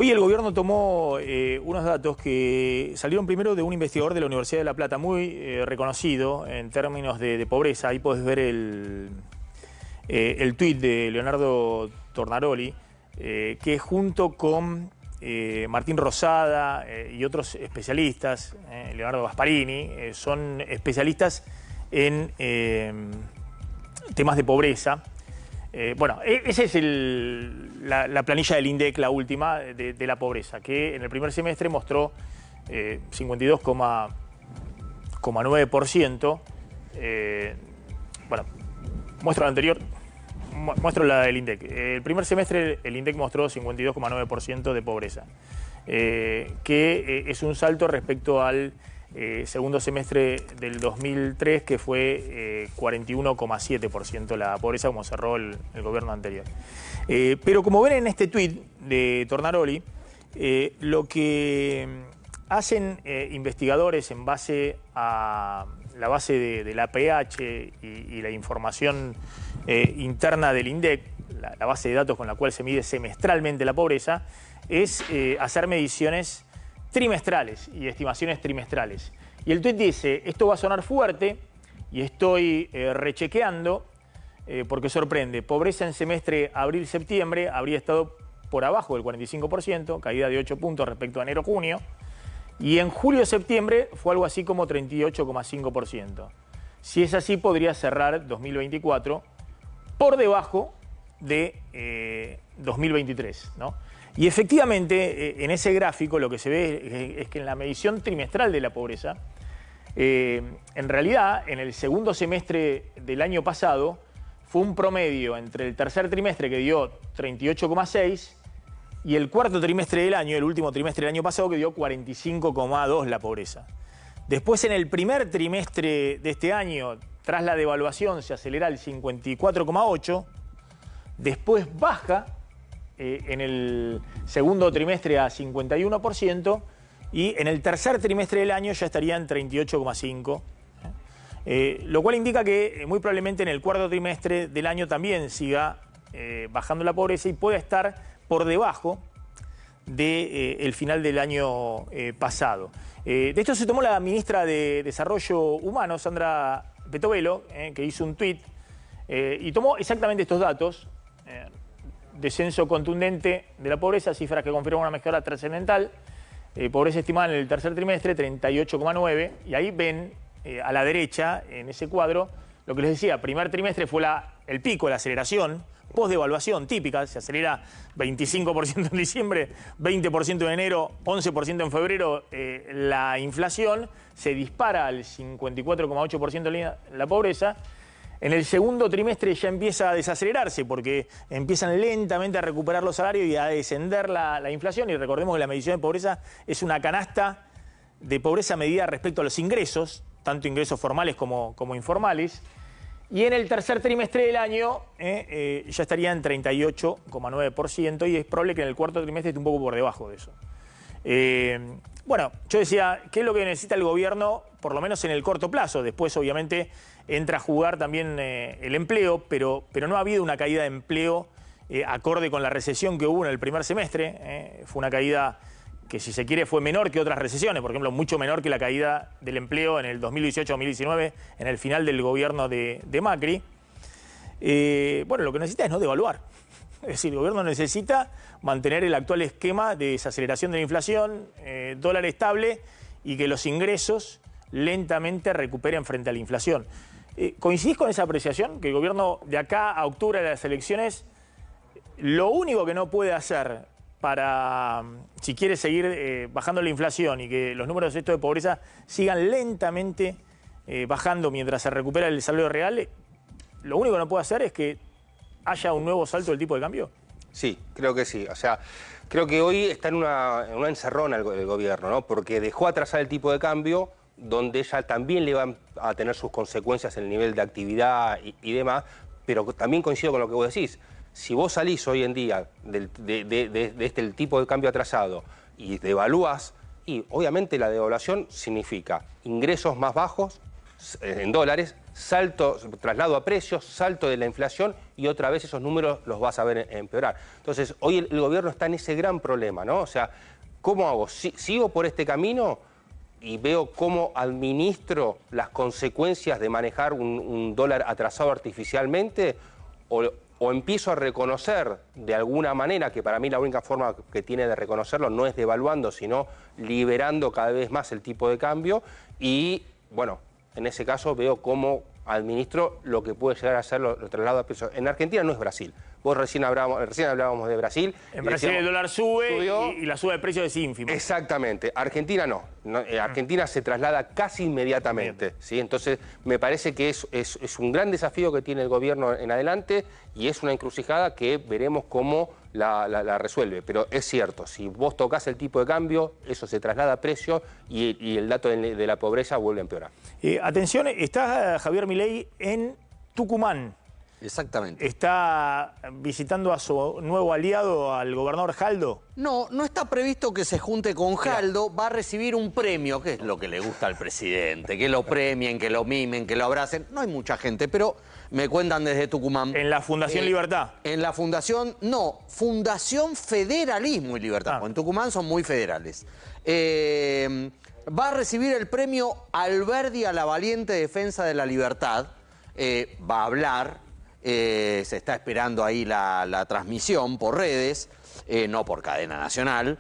Hoy el gobierno tomó unos datos que salieron primero de un investigador de la Universidad de La Plata, muy reconocido en términos de pobreza. Ahí podés ver el tuit de Leonardo Tornaroli, que junto con Martín Rosada y otros especialistas, Leonardo Gasparini, son especialistas en temas de pobreza. Esa es la planilla del INDEC, la última, de la pobreza, que en el primer semestre mostró 52,9%. Muestro la anterior, muestro la del INDEC. El primer semestre el INDEC mostró 52,9% de pobreza, que es un salto respecto al segundo semestre del 2003, que fue 41,7% la pobreza, como cerró el gobierno anterior. Pero como ven en este tuit de Tornaroli, lo que hacen investigadores en base a la base de la APH y la información interna del INDEC, la base de datos con la cual se mide semestralmente la pobreza, es hacer mediciones trimestrales y estimaciones trimestrales. Y el tuit dice: esto va a sonar fuerte y estoy rechequeando porque sorprende. Pobreza en semestre abril-septiembre habría estado por abajo del 45%, caída de 8 puntos respecto a enero-junio, y en julio-septiembre fue algo así como 38,5%. Si es así, podría cerrar 2024 por debajo de 2023, ¿no? Y efectivamente, en ese gráfico lo que se ve es que en la medición trimestral de la pobreza, en realidad, en el segundo semestre del año pasado, fue un promedio entre el tercer trimestre, que dio 38,6, y el cuarto trimestre del año, el último trimestre del año pasado, que dio 45,2 la pobreza. Después, en el primer trimestre de este año, tras la devaluación, se acelera al 54,8, después baja en el segundo trimestre a 51%, y en el tercer trimestre del año ya estaría en 38,5%. Lo cual indica que muy probablemente en el cuarto trimestre del año también siga bajando la pobreza y pueda estar por debajo del final del año pasado. De hecho, se tomó la ministra de Desarrollo Humano, Sandra Petovelo, que hizo un tuit y tomó exactamente estos datos. Descenso contundente de la pobreza, cifras que confirman una mejora trascendental. Pobreza estimada en el tercer trimestre, 38,9. Y ahí ven a la derecha, en ese cuadro, lo que les decía: primer trimestre fue el pico, la aceleración, post-devaluación típica, se acelera 25% en diciembre, 20% en enero, 11% en febrero, la inflación, se dispara al 54,8% la pobreza. En el segundo trimestre ya empieza a desacelerarse porque empiezan lentamente a recuperar los salarios y a descender la inflación. Y recordemos que la medición de pobreza es una canasta de pobreza medida respecto a los ingresos, tanto ingresos formales como informales. Y en el tercer trimestre del año ya estaría en 38,9%, y es probable que en el cuarto trimestre esté un poco por debajo de eso. Yo decía, ¿qué es lo que necesita el gobierno, por lo menos en el corto plazo? Después, obviamente, entra a jugar también el empleo, pero no ha habido una caída de empleo acorde con la recesión que hubo en el primer semestre. Fue una caída que, si se quiere, fue menor que otras recesiones, por ejemplo, mucho menor que la caída del empleo en el 2018-2019, en el final del gobierno de Macri. Lo que necesita es no devaluar. Es decir, el gobierno necesita mantener el actual esquema de desaceleración de la inflación, dólar estable, y que los ingresos lentamente recuperen frente a la inflación. ¿Coincidís con esa apreciación? Que el gobierno, de acá a octubre de las elecciones, lo único que no puede hacer para, si quiere seguir bajando la inflación y que los números estos de pobreza sigan lentamente bajando mientras se recupera el salario real, lo único que no puede hacer es que haya un nuevo salto del tipo de cambio? Sí, creo que sí. O sea, creo que hoy está en una encerrona el gobierno, ¿no? Porque dejó atrasar el tipo de cambio, donde ya también le van a tener sus consecuencias en el nivel de actividad y demás, pero también coincido con lo que vos decís. Si vos salís hoy en día de este tipo de cambio atrasado y devalúas, y obviamente la devaluación significa ingresos más bajos, en dólares, salto, traslado a precios, salto de la inflación y otra vez esos números los vas a ver empeorar. Entonces, hoy el gobierno está en ese gran problema, ¿no? O sea, ¿cómo hago? ¿Sigo por este camino y veo cómo administro las consecuencias de manejar un dólar atrasado artificialmente? ¿O empiezo a reconocer de alguna manera, que para mí la única forma que tiene de reconocerlo no es devaluando, sino liberando cada vez más el tipo de cambio? Y, bueno, en ese caso veo cómo administro lo que puede llegar a ser lo traslado a precios. En Argentina no es Brasil. Vos recién hablábamos de Brasil. En Brasil el dólar sube y la suba de precios es ínfima. Exactamente. Argentina no. Argentina se traslada casi inmediatamente. ¿Sí? Entonces, me parece que es un gran desafío que tiene el gobierno en adelante y es una encrucijada que veremos cómo la resuelve. Pero es cierto, si vos tocás el tipo de cambio, eso se traslada a precio y el dato de la pobreza vuelve a empeorar. Atención, está Javier Milei en Tucumán. Exactamente. ¿Está visitando a su nuevo aliado, al gobernador Jaldo? No, no está previsto que se junte con Jaldo, va a recibir un premio, que es lo que le gusta al presidente, que lo premien, que lo mimen, que lo abracen. No hay mucha gente, pero me cuentan desde Tucumán. ¿En la Fundación Libertad? En la Fundación, no, Fundación Federalismo y Libertad. En Tucumán son muy federales. Va a recibir el premio Alberdi a la valiente defensa de la libertad. Va a hablar. Se está esperando ahí la transmisión por redes, no por cadena nacional,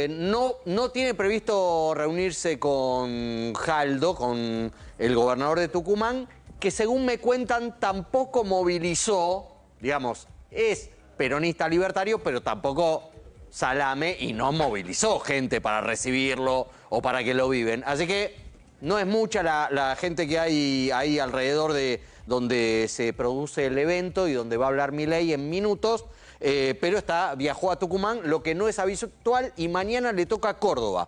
no tiene previsto reunirse con Jaldo, con el gobernador de Tucumán, que según me cuentan tampoco movilizó, digamos, es peronista libertario, pero tampoco salame y no movilizó gente para recibirlo o para que lo viven. Así que no es mucha la gente que hay ahí alrededor de donde se produce el evento y donde va a hablar Milei en minutos, pero viajó a Tucumán, lo que no es habitual, y mañana le toca a Córdoba.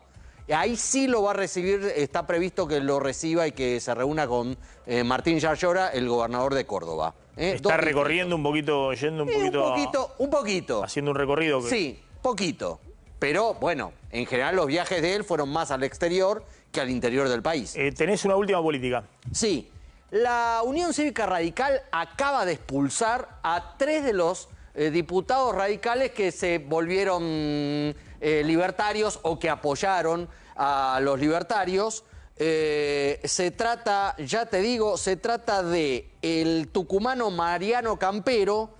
Ahí sí lo va a recibir, está previsto que lo reciba y que se reúna con Martín Yarlora, el gobernador de Córdoba. Está recorriendo un poquito, yendo un poquito... Un poquito. Haciendo un recorrido. Sí, poquito. Pero, bueno, en general los viajes de él fueron más al exterior que al interior del país. ¿Tenés una última política? Sí. La Unión Cívica Radical acaba de expulsar a 3 de los diputados radicales que se volvieron libertarios o que apoyaron a los libertarios. Se trata, ya te digo, se trata de el tucumano Mariano Campero,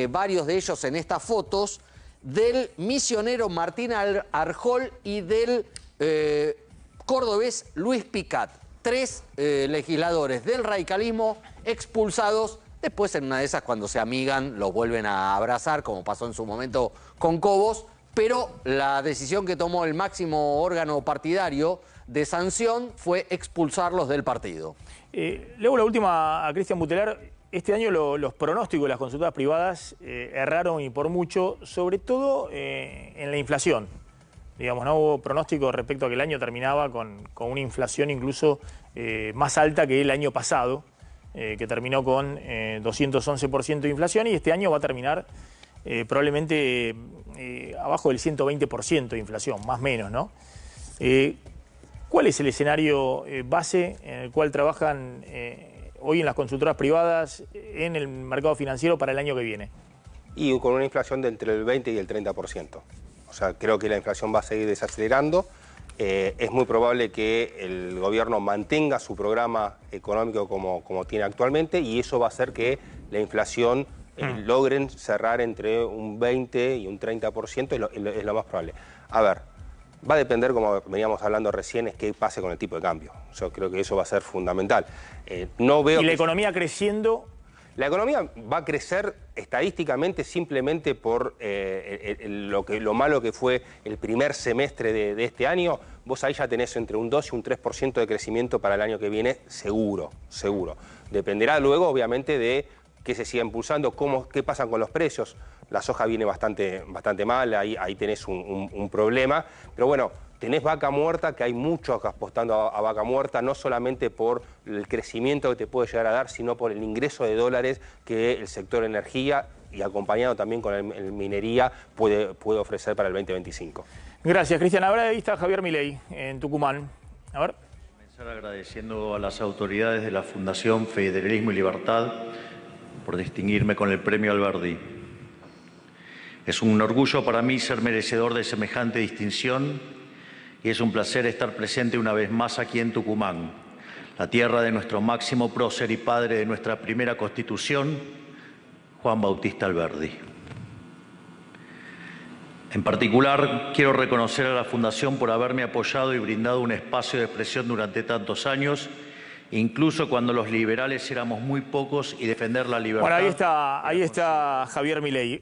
varios de ellos en estas fotos, del misionero Martín Arjol y del cordobés Luis Picat. 3 legisladores del radicalismo expulsados. Después, en una de esas, cuando se amigan, los vuelven a abrazar, como pasó en su momento con Cobos. Pero la decisión que tomó el máximo órgano partidario de sanción fue expulsarlos del partido. Luego la última a Cristian Butelar. Este año los pronósticos de las consultoras privadas erraron y por mucho, sobre todo en la inflación. Digamos, no hubo pronóstico respecto a que el año terminaba con una inflación incluso más alta que el año pasado, que terminó con 211% de inflación, y este año va a terminar probablemente abajo del 120% de inflación, más o menos, ¿no? ¿Cuál es el escenario base en el cual trabajan hoy en las consultoras privadas en el mercado financiero para el año que viene? Y con una inflación de entre el 20 y el 30%. O sea, creo que la inflación va a seguir desacelerando. Es muy probable que el gobierno mantenga su programa económico como tiene actualmente, y eso va a hacer que la inflación logren cerrar entre un 20 y un 30%, es lo más probable. A ver, va a depender, como veníamos hablando recién, es qué pase con el tipo de cambio. Yo creo que eso va a ser fundamental. No veo ¿Y la economía creciendo? La economía va a crecer estadísticamente simplemente por lo malo que fue el primer semestre de este año. Vos ahí ya tenés entre un 2 y un 3% de crecimiento para el año que viene, seguro, seguro. Dependerá luego, obviamente, de qué se siga impulsando, qué pasa con los precios. La soja viene bastante mal, ahí tenés un problema. Pero bueno, tenés vaca muerta, que hay muchos apostando a vaca muerta, no solamente por el crecimiento que te puede llegar a dar, sino por el ingreso de dólares que el sector energía, y acompañado también con el minería, puede ofrecer para el 2025. Gracias, Cristian. Ahora ahí está Javier Milei en Tucumán. A ver. Agradeciendo a las autoridades de la Fundación Federalismo y Libertad por distinguirme con el Premio Alberdi. Es un orgullo para mí ser merecedor de semejante distinción y es un placer estar presente una vez más aquí en Tucumán, la tierra de nuestro máximo prócer y padre de nuestra primera Constitución, Juan Bautista Alberdi. En particular, quiero reconocer a la Fundación por haberme apoyado y brindado un espacio de expresión durante tantos años, incluso cuando los liberales éramos muy pocos y defender la libertad... Bueno, ahí está Javier Milei.